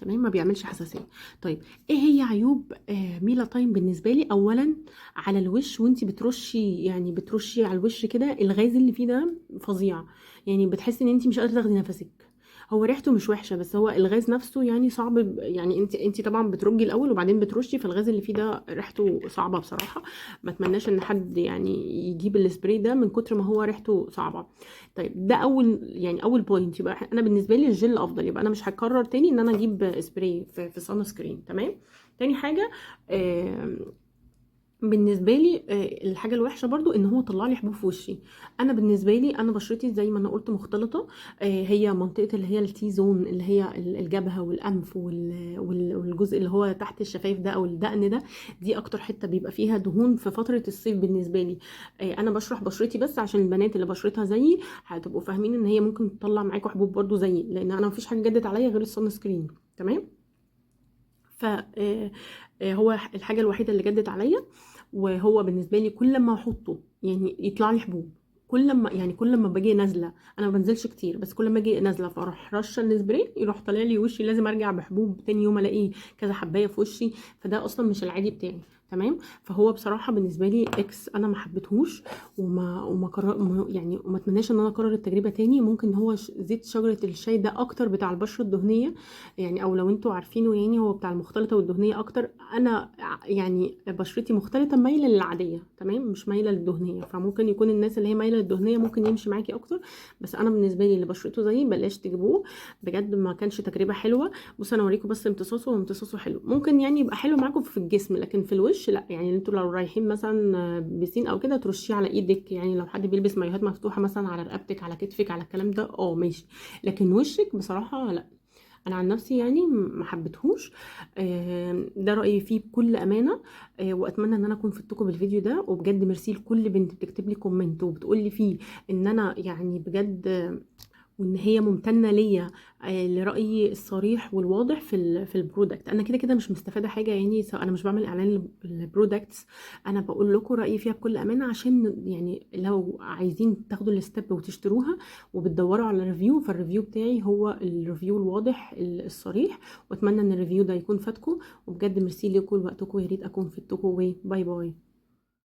تمام، ما بيعملش حساسيه. طيب ايه هي عيوب ميلا تايم بالنسبه لي؟ اولا على الوش وانتي بترشي، يعني بترشي على الوش كده، الغاز اللي فيه ده فظيع، يعني بتحسي ان انتي مش قادره تاخدي نفسك. هو ريحته مش وحشه، بس هو الغاز نفسه يعني صعب، يعني انت طبعا بترجي الاول وبعدين بترشي، فالغاز اللي فيه ده ريحته صعبه بصراحه. ما اتمناش ان حد يعني يجيب السبراي ده من كتر ما هو ريحته صعبه. طيب ده اول، يعني اول بوينت. يبقى انا بالنسبه لي الجل افضل، يبقى انا مش هكرر تاني ان انا اجيب سبراي في سان سكرين. تمام. تاني حاجه، بالنسبه لي الحاجه الوحشه برضو ان هو طلع لي حبوب في وشي. انا بالنسبه لي انا بشرتي زي ما انا قلت مختلطه، هي منطقه اللي هي التي زون، اللي هي الجبهه والانف والجزء اللي هو تحت الشفايف ده او الدقن ده، دي اكتر حته بيبقى فيها دهون في فتره الصيف بالنسبه لي. انا بشرح بشرتي بس عشان البنات اللي بشرتها زيي هتبقوا فاهمين ان هي ممكن تطلع معاكم حبوب برضو زيي، لان انا مفيش حاجه جدت عليا غير الصن سكرين. تمام. ف هو الحاجه الوحيده اللي جدت عليا، وهو بالنسبه لي كل ما احطه يعني يطلع لي حبوب. كل ما باجي نازله، انا ما بنزلش كتير، بس كل ما اجي نازله فاروح رشه السبراي يروح طالع لي وشي، لازم ارجع بحبوب تاني يوم الاقي كذا حبايه في وشي، فده اصلا مش العادي بتاعي. تمام. فهو بصراحه بالنسبه لي اكس، انا ما حبيتهوش، يعني وما اتمناش ان انا اكرر التجربه تاني. ممكن هو زيت شجره الشاي ده اكتر بتاع البشره الدهنيه، يعني او لو انتوا عارفينه، يعني هو بتاع المختلطه والدهنيه اكتر. انا يعني بشرتي مختلطه مايله للعاديه، تمام، مش مايله للدهنيه، فممكن يكون الناس اللي هي مايله للدهنيه ممكن يمشي معاكي اكتر. بس انا بالنسبه لي اللي بشرته زيي بلاش تجيبوه، بجد ما كانش تجربه حلوه. بص انا اوريكم بس امتصاصه، وامتصاصه حلو، ممكن يعني يبقى حلو معاكم في الجسم، لكن في الوش لا. يعني انتوا لو رايحين مثلا بسين او كده ترشيه على ايدك، يعني لو حد بيلبس مايوهات مفتوحه مثلا على رقبتك على كتفك على الكلام ده ماشي، لكن وشك بصراحه لا. انا عن نفسي يعني ما حبيتهوش. ده رايي فيه بكل امانه. واتمنى ان انا اكون فدتكم بالفيديو ده، وبجد ميرسي لكل بنت بتكتب لي كومنت وبتقول لي فيه ان انا يعني بجد وان هي ممتنه ليا لرايي الصريح والواضح في البرودكت. انا كده كده مش مستفاده حاجه، يعني سواء انا مش بعمل اعلان للبرودكتس، انا بقول لكم رايي فيها بكل امانه، عشان يعني لو عايزين تاخدوا الستيب وتشتروها وبتدوروا على ريفيو، فالريفيو بتاعي هو الريفيو الواضح الصريح. واتمنى ان الريفيو ده يكون فاتكم، وبجد ميرسي لكم لوقتكم، يا ريت اكون فدتكم، باي باي.